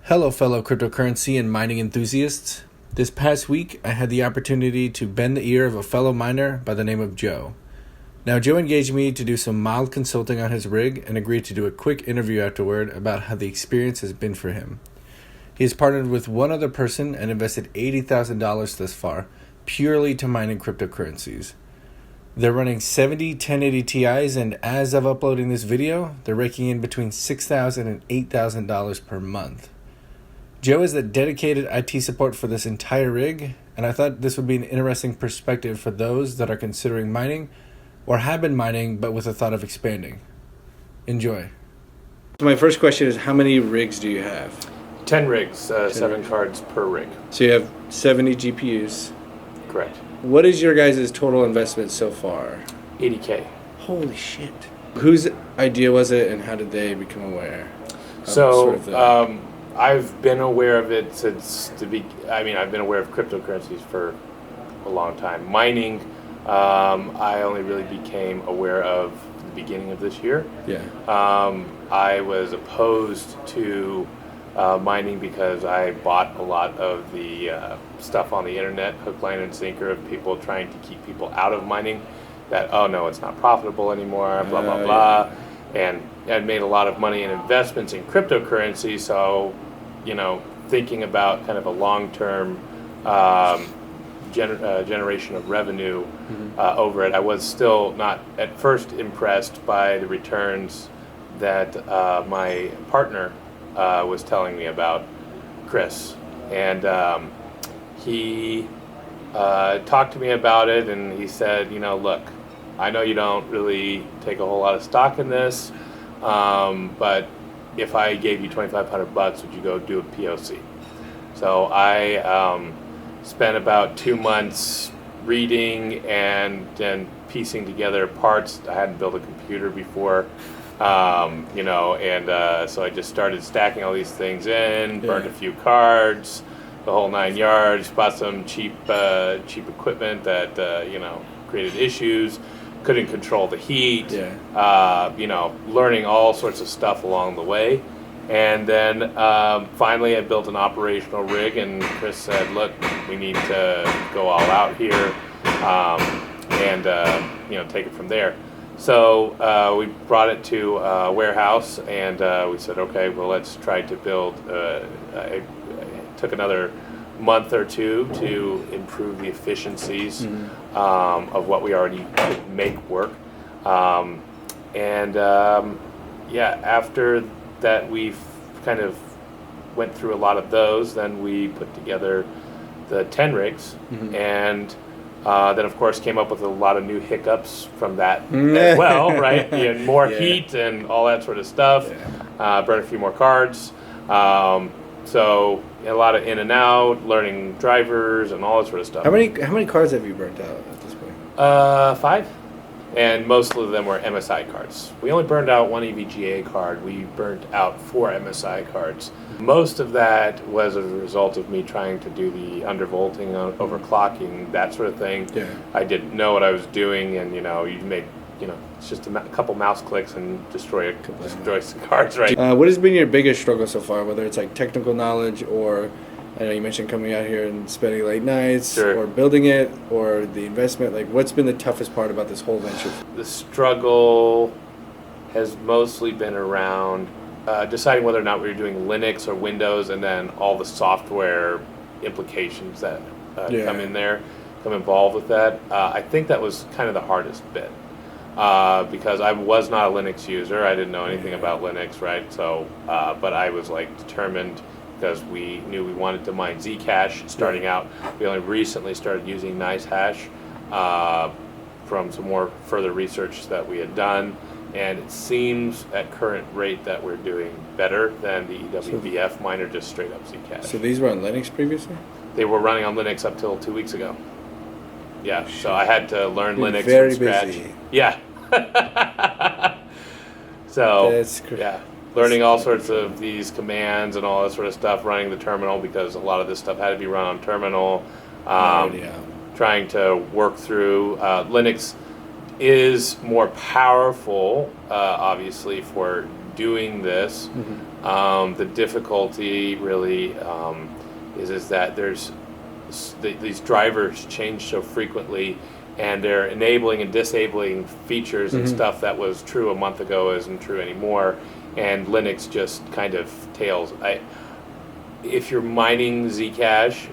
Hello, fellow cryptocurrency and mining enthusiasts. This past week, I had the opportunity to bend the ear of a fellow miner by the name of Joe. Now, Joe engaged me to do some mild consulting on his rig and agreed to do a quick interview afterward about how the experience has been for him. He has partnered with one other person and invested $80,000 thus far, purely to mining cryptocurrencies. They're running 70 1080 Ti's, and as of uploading this video, they're raking in between $6,000 and $8,000 per month. Joe is the dedicated IT support for this entire rig, and I thought this would be an interesting perspective for those that are considering mining or have been mining but with the thought of expanding. Enjoy. So my first question is, how many rigs do you have? 10 rigs, 7 cards per rig. So you have 70 GPUs. Correct. What is your guys' total investment so far? $80K. Holy shit. Whose idea was it, and how did they become aware? I've been aware of it I've been aware of cryptocurrencies for a long time. Mining, I only really became aware of the beginning of this year. Yeah. I was opposed to mining because I bought a lot of the stuff on the internet, hook, line, and sinker, of people trying to keep people out of mining. That, oh no, it's not profitable anymore, blah, blah, blah. Yeah. And I'd made a lot of money in investments in cryptocurrency, so, thinking about kind of a long-term generation of revenue over it, I was still not at first impressed by the returns that my partner was telling me about, Chris. And he talked to me about it, and he said, look, I know you don't really take a whole lot of stock in this, but if I gave you $2,500, would you go do a POC? So I spent about 2 months reading and piecing together parts. I hadn't built a computer before, so I just started stacking all these things in, burned a few cards, the whole 9 yards, bought some cheap equipment that, created issues. Couldn't control the heat, learning all sorts of stuff along the way. And then finally I built an operational rig, and Chris said, look, we need to go all out here and take it from there. So we brought it to a warehouse, and we said, okay, well, let's try to build. It took another month or two to improve the efficiencies of what we already could make work. After that, we kind of went through a lot of those. Then we put together the 10 rigs, and then of course came up with a lot of new hiccups from that as well, right? And more heat and all that sort of stuff. Burn a few more cards. So a lot of in and out, learning drivers and all that sort of stuff. How many cards have you burnt out at this point? 5, and most of them were MSI cards. We only burned out 1 EVGA card. We burnt out 4 MSI cards. Most of that was a result of me trying to do the undervolting, overclocking, that sort of thing. Yeah. I didn't know what I was doing, and you make. It's just a couple mouse clicks and destroy some cards, right? What has been your biggest struggle so far, whether it's like technical knowledge, or I know you mentioned coming out here and spending late nights, or building it, or the investment? Like, what's been the toughest part about this whole venture? The struggle has mostly been around deciding whether or not we were doing Linux or Windows, and then all the software implications that come involved with that. I think that was kind of the hardest bit. Because I was not a Linux user. I didn't know anything about Linux, right? So, but I was determined, because we knew we wanted to mine Zcash starting out. We only recently started using NiceHash from some more further research that we had done. And it seems at current rate that we're doing better than the EWBF miner, just straight up Zcash. So these were on Linux previously? They were running on Linux up till 2 weeks ago. Yeah, so I had to learn Linux from scratch. Busy. Yeah. Learning all sorts of these commands and all that sort of stuff, running the terminal, because a lot of this stuff had to be run on terminal. Trying to work through Linux is more powerful, obviously, for doing this. The difficulty really is that these drivers change so frequently, and they're enabling and disabling features and stuff that was true a month ago isn't true anymore, and Linux just kind of tails. If you're mining Zcash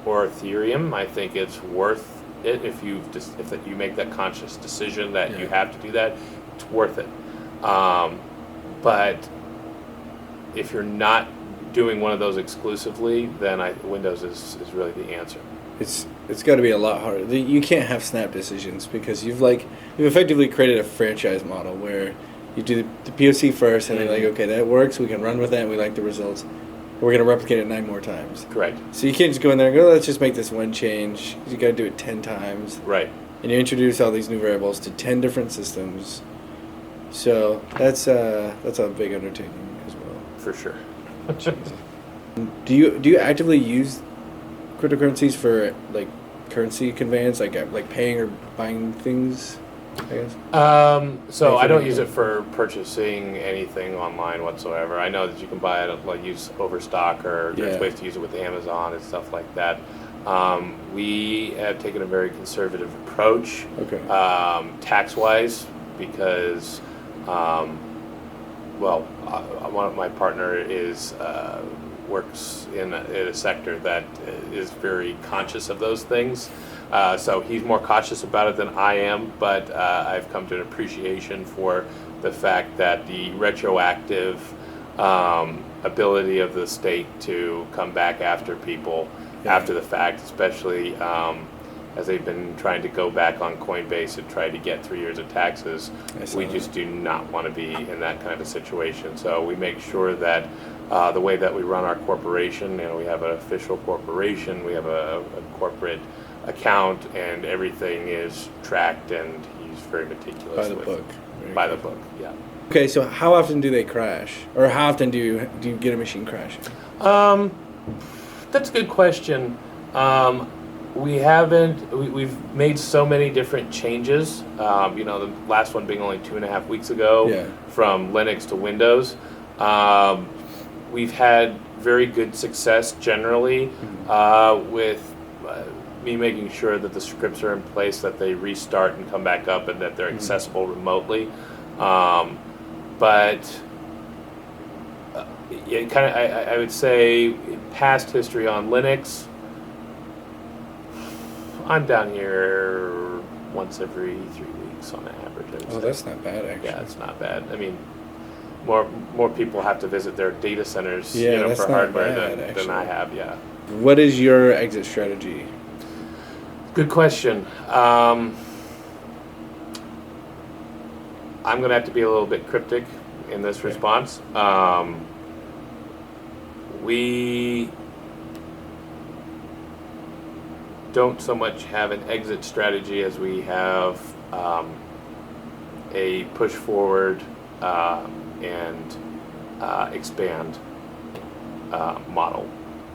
or Ethereum, I think it's worth it if you make that conscious decision that you have to do that. It's worth it. But if you're not doing one of those exclusively, then Windows is really the answer. It's got to be a lot harder. You can't have snap decisions because you've effectively created a franchise model where you do the POC first, and they're like, okay, that works. We can run with that. And we like the results. We're going to replicate it 9 more times. Correct. So you can't just go in there and go, let's just make this one change. You got to do it 10 times. Right. And you introduce all these new variables to 10 different systems. So that's a big undertaking as well. For sure. Do you actively use cryptocurrencies for like currency conveyance, like paying or buying things, I guess? So I don't use it for purchasing anything online whatsoever. I know that you can buy it, like use Overstock, or there's ways to use it with Amazon and stuff like that. We have taken a very conservative approach, tax-wise, because my partner works in a sector that is very conscious of those things. So he's more cautious about it than I am, but I've come to an appreciation for the fact that the retroactive ability of the state to come back after people after the fact, especially as they've been trying to go back on Coinbase and try to get 3 years of taxes. We just do not want to be in that kind of situation. So we make sure that the way that we run our corporation, we have an official corporation, we have a corporate account, and everything is tracked, and he's very meticulous by the book. Yeah. Okay, so how often do they crash, or how often do you get a machine crashing? That's a good question. We've made so many different changes. The last one being only 2.5 weeks ago, from Linux to Windows. We've had very good success generally with me making sure that the scripts are in place, that they restart and come back up, and that they're accessible remotely. But I would say past history on Linux, I'm down here once every 3 weeks on average. Oh, that's not bad, actually. Yeah, it's not bad. I mean, more people have to visit their data centers for hardware than I have. Yeah. What is your exit strategy? Good question. I'm going to have to be a little bit cryptic in this response. We don't so much have an exit strategy as we have a push forward and expand model.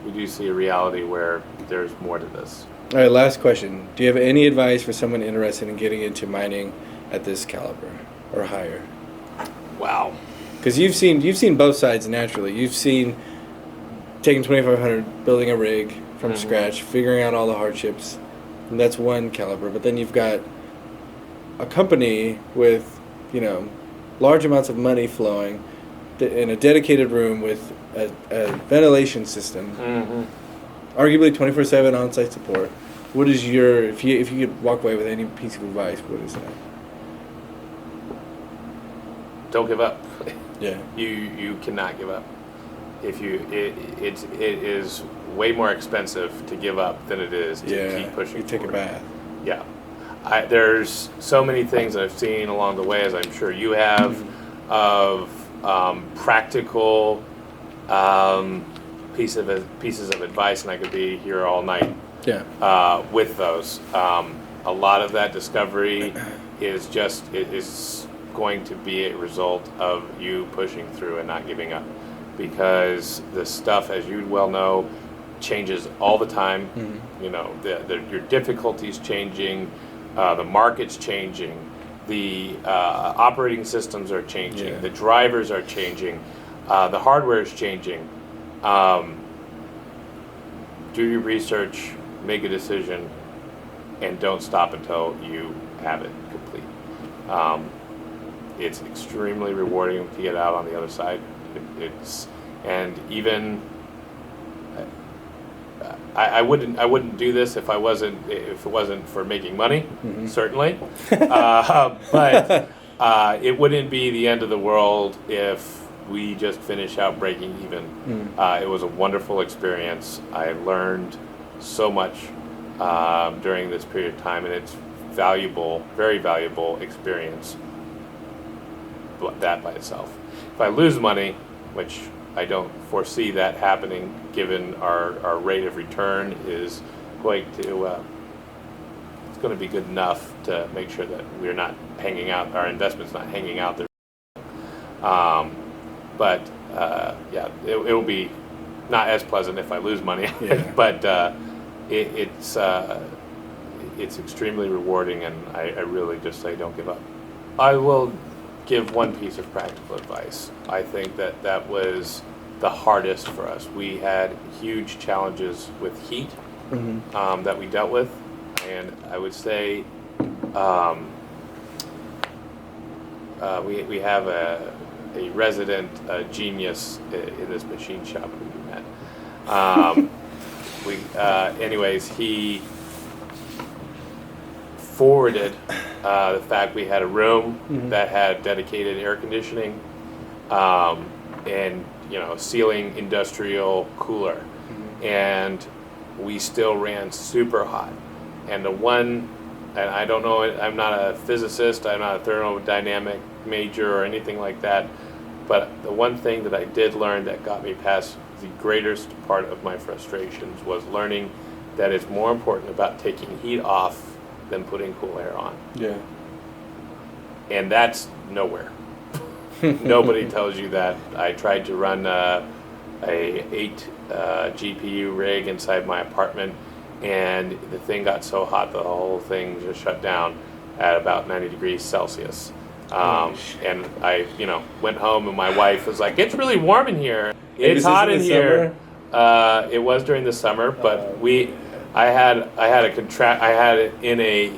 We do see a reality where there's more to this. All right, last question. Do you have any advice for someone interested in getting into mining at this caliber or higher? Wow. Because you've seen both sides naturally. You've seen taking 2,500, building a rig from scratch, figuring out all the hardships, and that's one caliber. But then you've got a company with, large amounts of money flowing in a dedicated room with a ventilation system, arguably 24/7 on-site support. What is if you could walk away with any piece of advice, what is that? Don't give up. Yeah. You cannot give up. It is way more expensive to give up than it is to keep pushing. You take forward. a bath. Yeah. There's so many things I've seen along the way, as I'm sure you have, of practical pieces of advice, and I could be here all night with those. A lot of that discovery is going to be a result of you pushing through and not giving up, because the stuff, as you well know, changes all the time. Your difficulty's changing, the market's changing, the operating systems are changing, the drivers are changing. The hardware is changing. Do your research, make a decision, and don't stop until you have it complete. It's extremely rewarding to get out on the other side. And even I wouldn't do this if it wasn't for making money, certainly. But it wouldn't be the end of the world if we just finish out breaking even. It was a wonderful experience. I learned so much during this period of time, and it's valuable, very valuable experience. That by itself. If I lose money, which I don't foresee that happening, given our rate of return is going to it's going to be good enough to make sure that we're not hanging out, our investment's not hanging out there. But yeah, it will be not as pleasant if I lose money, but it's extremely rewarding, and I really just say don't give up. I will give one piece of practical advice. I think that was the hardest for us. We had huge challenges with heat that we dealt with, and I would say we have a resident genius in this machine shop we met. Anyways, he forwarded the fact we had a room that had dedicated air conditioning and ceiling industrial cooler, and we still ran super hot. And and I don't know, I'm not a physicist, I'm not a thermodynamic major or anything like that, but the one thing that I did learn that got me past the greatest part of my frustrations was learning that it's more important about taking heat off than putting cool air on. Yeah. And that's nowhere. Nobody tells you that. I tried to run a 8 GPU rig inside my apartment, and the thing got so hot the whole thing just shut down at about 90 degrees Celsius. And I, went home, and my wife was like, "It's really warm in here. It's hot in here." It was during the summer, but I had it in a,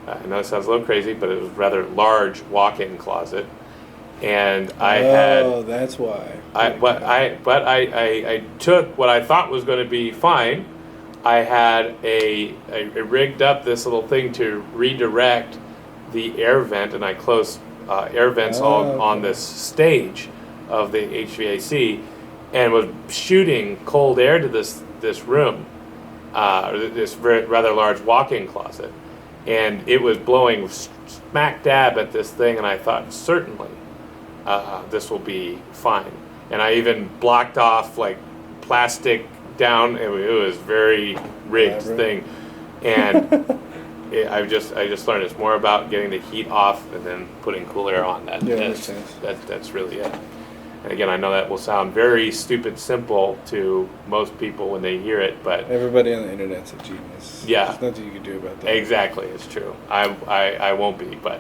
I know it sounds a little crazy, but it was a rather large walk-in closet, and that's why. I took what I thought was going to be fine. I had I rigged up this little thing to redirect the air vent, and I closed air vents on this stage of the HVAC, and was shooting cold air to this room. This rather large walk-in closet, and it was blowing smack dab at this thing, and I thought, certainly this will be fine. And I even blocked off like plastic down. It was very rigged thing, and I just learned it's more about getting the heat off and then putting cool air on. That's really it. And again, I know that will sound very stupid simple to most people when they hear it, but everybody on the internet's a genius. Yeah. There's nothing you can do about that. Exactly, it's true. I won't be, but